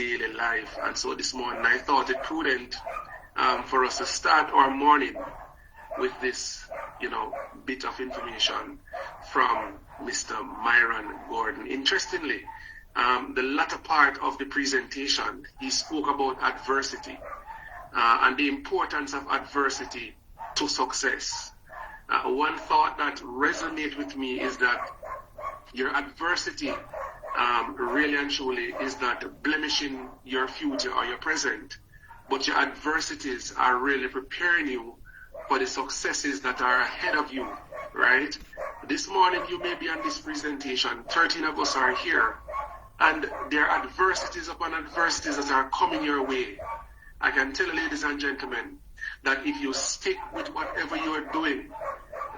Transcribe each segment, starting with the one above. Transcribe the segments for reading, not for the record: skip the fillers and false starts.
daily life. And so this morning I thought it prudent for us to start our morning with this, bit of information from Mr. Myron Gordon. Interestingly, the latter part of the presentation, he spoke about adversity and the importance of adversity to success. One thought that resonates with me is that your adversity really and truly is not blemishing your future or your present, but your adversities are really preparing you for the successes that are ahead of you, right? This morning you may be on this presentation, 13 of us are here, and there are adversities upon adversities that are coming your way. I can tell you, ladies and gentlemen, that if you stick with whatever you are doing,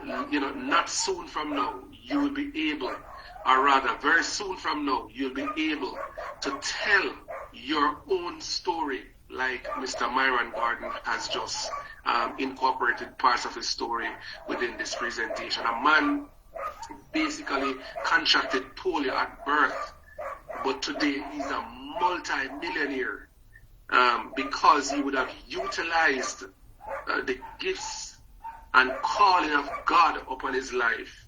not soon from now, you will be able, or rather, very soon from now, you'll be able to tell your own story like Mr. Myron Gordon has just incorporated parts of his story within this presentation. A man basically contracted polio at birth, but today he's a multi-millionaire because he would have utilized the gifts and calling of God upon his life.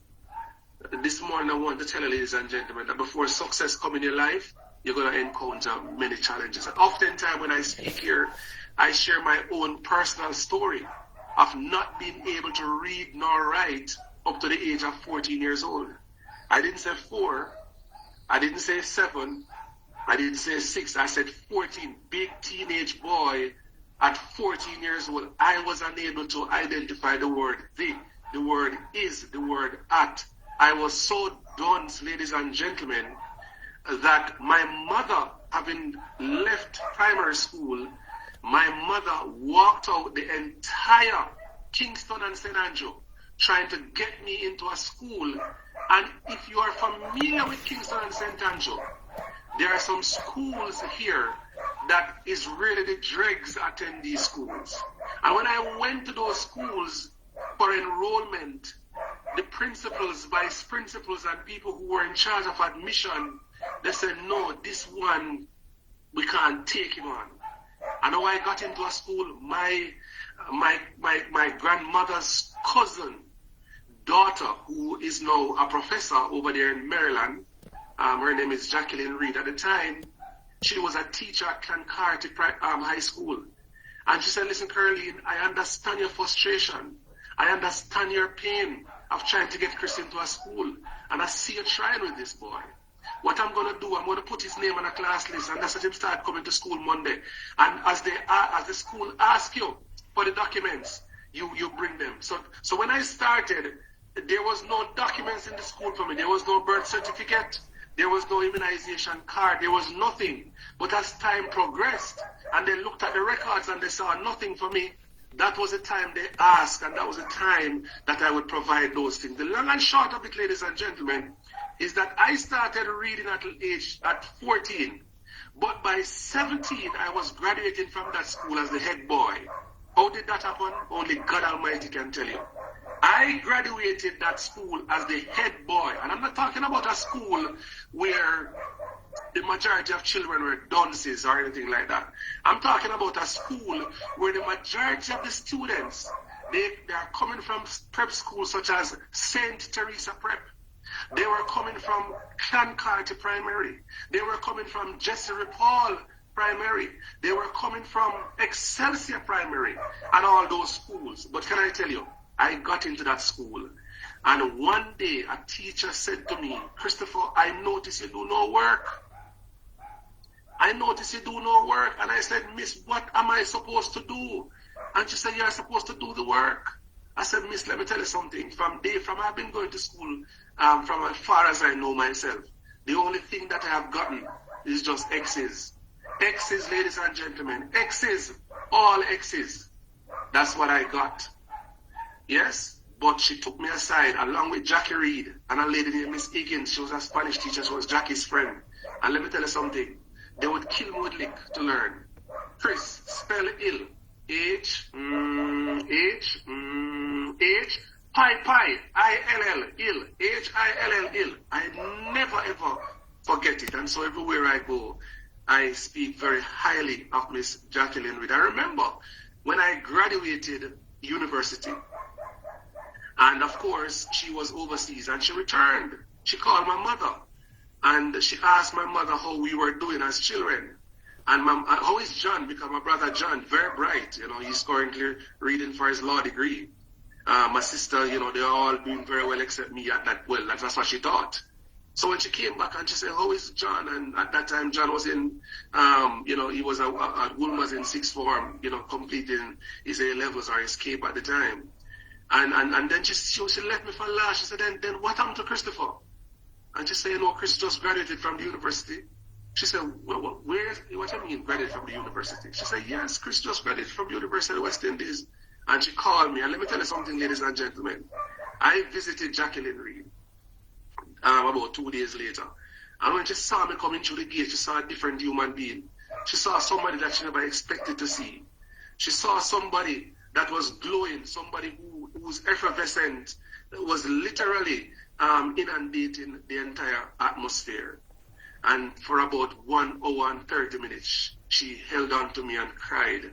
This morning I want to tell you, ladies and gentlemen, that before success comes in your life, you're going to encounter many challenges. And oftentimes when I speak here, I share my own personal story of not being able to read nor write up to the age of 14 years old. I didn't say 4, I didn't say 7, I didn't say 6, I said 14. Big teenage boy at 14 years old. I was unable to identify the word the word is, the word at. I was so done, ladies and gentlemen, that my mother, having left primary school, my mother walked out the entire Kingston and St. Andrew trying to get me into a school. And if you are familiar with Kingston and St. Andrew, there are some schools here that is really the dregs attend these schools. And when I went to those schools for enrollment, the principals, vice principals, and people who were in charge of admission, they said, no, this one, we can't take him on. And when I got into a school, my grandmother's cousin, daughter, who is now a professor over there in Maryland, her name is Jacqueline Reed. At the time, she was a teacher at Clancarty High School. And she said, listen, Caroline, I understand your frustration. I understand your pain of trying to get Chris into a school. And I see you trying with this boy. What I'm going to do, I'm going to put his name on a class list, and that's let him start coming to school Monday. And as the school asks you for the documents, you bring them. So when I started, there was no documents in the school for me. There was no birth certificate. There was no immunization card. There was nothing. But as time progressed, and they looked at the records and they saw nothing for me, that was the time they asked, and that was the time that I would provide those things. The long and short of it, ladies and gentlemen, is that I started reading at 14, but by 17, I was graduating from that school as the head boy. How did that happen? Only God Almighty can tell you. I graduated that school as the head boy, and I'm not talking about a school where the majority of children were dunces or anything like that. I'm talking about a school where the majority of the students, they are coming from prep schools such as St. Teresa Prep. They were coming from Clancarty Primary. They were coming from Jesse Paul Primary. They were coming from Excelsior Primary and all those schools. But can I tell you, I got into that school, and one day a teacher said to me, Christopher, I notice you do no work. I notice you do no work. And I said, Miss, what am I supposed to do? And she said, you're supposed to do the work. I said, Miss, let me tell you something. From I've been going to school from as far as I know myself. The only thing that I have gotten is just X's. X's, ladies and gentlemen. X's. All X's. That's what I got. Yes? But she took me aside along with Jackie Reed and a lady named Miss Higgins. She was a Spanish teacher. She was Jackie's friend. And let me tell you something. They would kill me with lick to learn. Chris, spell ill. H, pi, I-L-L, ill, H-I-L-L, ill. I never ever forget it. And so everywhere I go, I speak very highly of Miss Jacqueline Reed. I remember when I graduated university, and of course, she was overseas and she returned. She called my mother and she asked my mother how we were doing as children. And how is John? Because my brother John, very bright, he's currently reading for his law degree. My sister, they're all doing very well except me at that. Well, that's what she thought. So when she came back and she said, how is John? And at that time, John was in, he was at Woolmer's in sixth form, completing his A-levels or his CAPE at the time. And then she left me for last. She said, then what happened to Christopher? And she said, Chris just graduated from the university. She said, well, what do you mean graduated from the university? She said, yes, Chris just graduated from the University of West Indies. And she called me. And let me tell you something, ladies and gentlemen. I visited Jacqueline Reed about 2 days later. And when she saw me coming through the gate, she saw a different human being. She saw somebody that she never expected to see. She saw somebody that was glowing, somebody who was effervescent, that was literally inundating the entire atmosphere. And for about 1 hour and 30 minutes, she held on to me and cried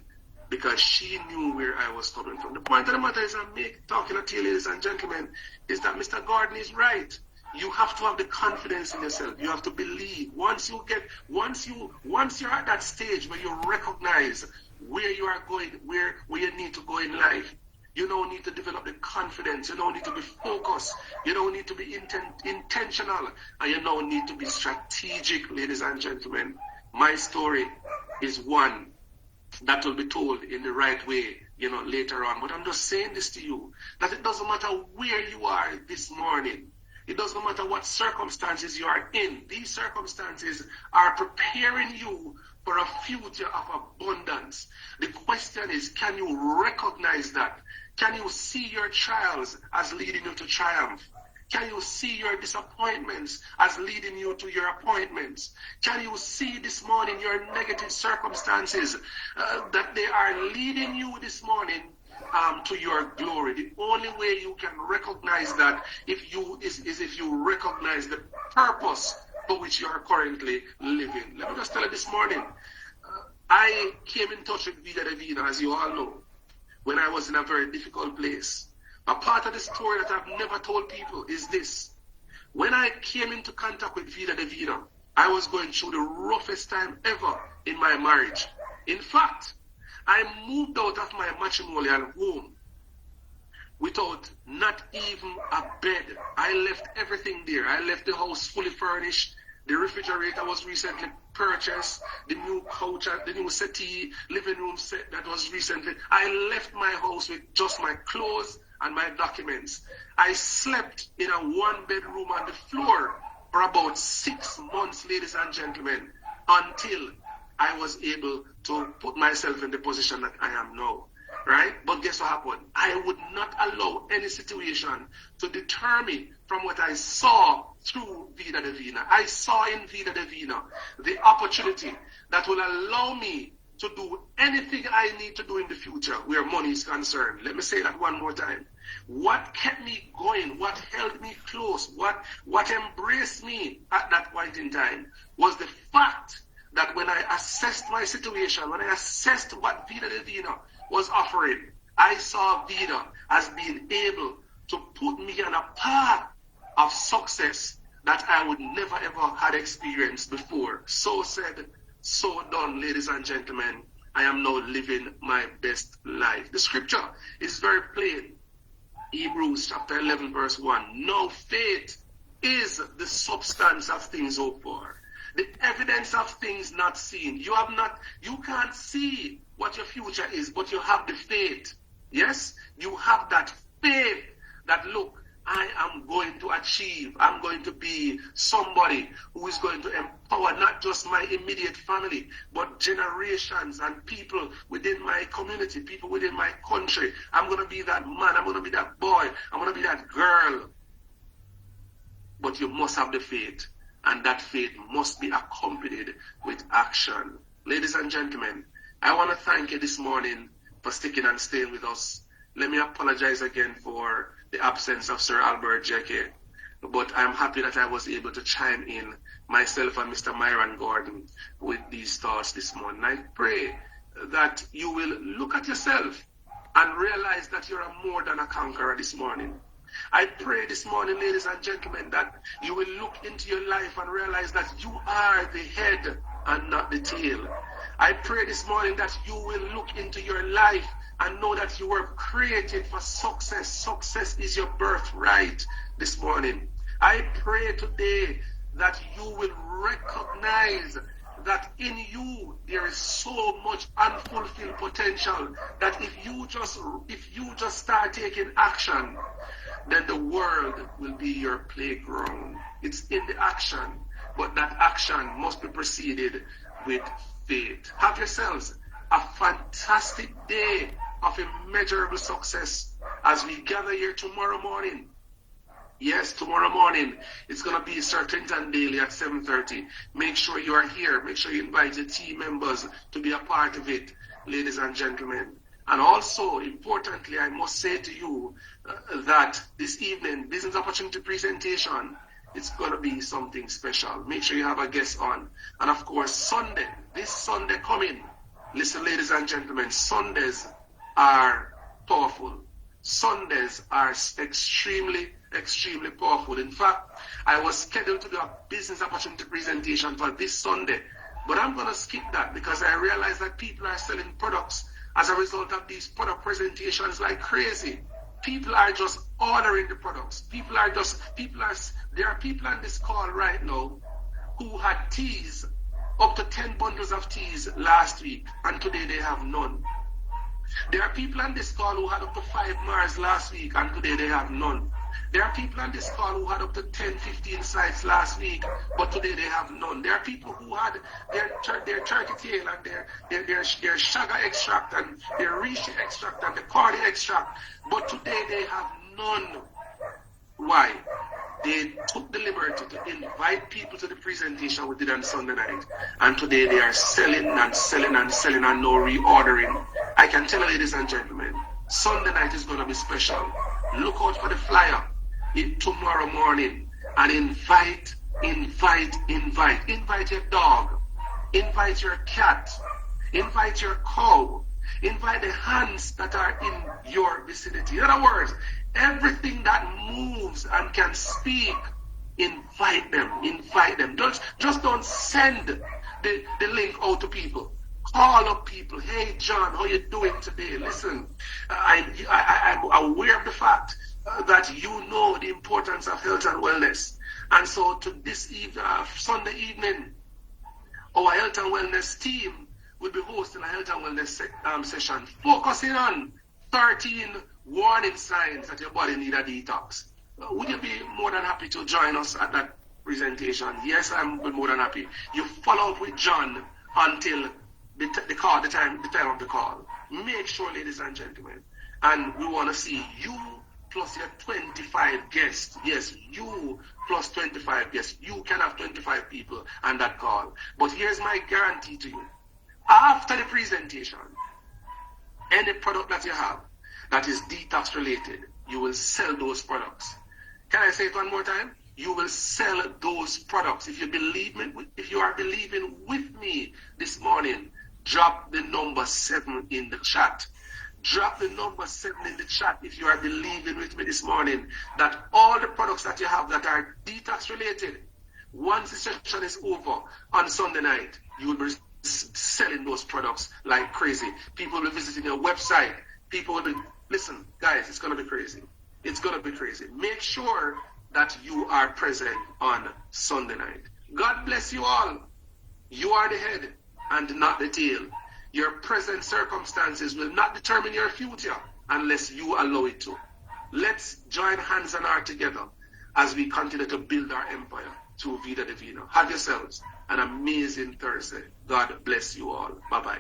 because she knew where I was coming from. The point of the matter is, I'm talking to you, ladies and gentlemen, is that Mr. Gordon is right. You have to have the confidence in yourself. You have to believe. Once you're at that stage where you recognize where you are going, where you need to go in life, you don't need to develop the confidence. You don't need to be focused. You don't need to be intentional. And you don't need to be strategic, ladies and gentlemen. My story is one that will be told in the right way, later on. But I'm just saying this to you, that it doesn't matter where you are this morning. It doesn't matter what circumstances you are in. These circumstances are preparing you for a future of abundance. The question is, can you recognize that? Can you see your trials as leading you to triumph? Can you see your disappointments as leading you to your appointments? Can you see this morning your negative circumstances that they are leading you this morning to your glory? The only way you can recognize that is if you recognize the purpose for which you are currently living. Let me just tell you this morning, I came in touch with Vida Divina, as you all know, when I was in a very difficult place. A part of the story that I've never told people is this. When I came into contact with Vida Divina, I was going through the roughest time ever in my marriage. In fact, I moved out of my matrimonial home without not even a bed. I left everything there. I left the house fully furnished. The refrigerator was recently purchased. The new couch, the new settee, living room set that was recently. I left my house with just my clothes and my documents. I slept in a one-bedroom on the floor for about 6 months, ladies and gentlemen, until I was able to put myself in the position that I am now. Right? But guess what happened? I would not allow any situation to deter me from what I saw through Vida Divina. I saw in Vida Divina the opportunity that will allow me to do anything I need to do in the future where money is concerned. Let me say that one more time. What kept me going, what held me close, what embraced me at that point in time was the fact that when I assessed my situation, when I assessed what Vida Divina was offering, I saw Vida as being able to put me on a path of success that I would never ever had experienced before. So said, so done, ladies and gentlemen. I am now living my best life. The scripture is very plain. Hebrews chapter 11 verse 1. Now faith is the substance of things hoped for, the evidence of things not seen. You can't see what your future is, but you have the faith. Yes, you have that faith that, look, I am going to achieve. I'm going to be somebody who is going to empower not just my immediate family, but generations and people within my community, people within my country. I'm going to be that man. I'm going to be that boy. I'm going to be that girl. But you must have the faith, and that faith must be accompanied with action. Ladies and gentlemen, I want to thank you this morning for sticking and staying with us. Let me apologize again for the absence of Sir Albert Jeke, but I'm happy that I was able to chime in myself and Mr. Myron Gordon with these thoughts this morning. I pray that you will look at yourself and realize that you're more than a conqueror this morning. I pray this morning, ladies and gentlemen, that you will look into your life and realize that you are the head and not the tail. I pray this morning that you will look into your life and know that you were created for success. Success is your birthright this morning. I pray today that you will recognize that in you there is so much unfulfilled potential that if you just start taking action, then the world will be your playground. It's in the action, but that action must be preceded with faith. Have yourselves a fantastic day of immeasurable success as we gather here tomorrow morning. Yes, tomorrow morning, it's going to be Sir Clinton Daily at 7:30. Make sure you are here. Make sure you invite your team members to be a part of it, ladies and gentlemen. And also, importantly, I must say to you that this evening, business opportunity presentation, it's going to be something special. Make sure you have a guest on. And of course, Sunday, this Sunday coming, listen, ladies and gentlemen, Sundays are powerful. Sundays are extremely powerful. In fact, I was scheduled to do a business opportunity presentation for this Sunday, but I'm going to skip that because I realize that people are selling products as a result of these product presentations like crazy. People are just ordering the products. There are people on this call right now who had teas, up to 10 bundles of teas last week, and today they have none. There are people on this call who had up to 5 Mars last week, and today they have none. There are people on this call who had up to 10, 15 sites last week, but today they have none. There are people who had their turkey tail and their sugar extract and their reishi extract and the cordy extract, but today they have none. Why? They took the liberty to invite people to the presentation we did on Sunday night, and today they are selling and selling and selling and no reordering. I can tell you, ladies and gentlemen, Sunday night is going to be special. Look out for the flyer tomorrow morning and invite your dog, invite your cat, invite your cow, invite the hands that are in your vicinity. In other words, everything that moves and can speak, invite them. Just don't send the link out to people. Call up people. Hey, John, how you doing today? Listen, I'm aware of the fact that you know the importance of health and wellness. And so to this Sunday evening, our health and wellness team will be hosting a health and wellness session focusing on 13 warning signs that your body needs a detox. Would you be more than happy to join us at that presentation? Yes, I'm more than happy. You follow up with John until the time of the call. Make sure, ladies and gentlemen, and we want to see you plus your 25 guests. Yes, you plus 25 guests. You can have 25 people on that call. But here's my guarantee to you. After the presentation, any product that you have that is detox related, you will sell those products. Can I say it one more time? You will sell those products. If you are believing with me this morning, drop the number 7 in the chat. Drop the number 7 in the chat if you are believing with me this morning that all the products that you have that are detox related, once the session is over on Sunday night, you will be selling those products like crazy. People will be visiting your website. People will be, listen, guys, it's going to be crazy. It's going to be crazy. Make sure that you are present on Sunday night. God bless you all. You are the head and not the tail. Your present circumstances will not determine your future unless you allow it to. Let's join hands and heart together as we continue to build our empire through Vida Divina. Have yourselves an amazing Thursday. God bless you all. Bye-bye.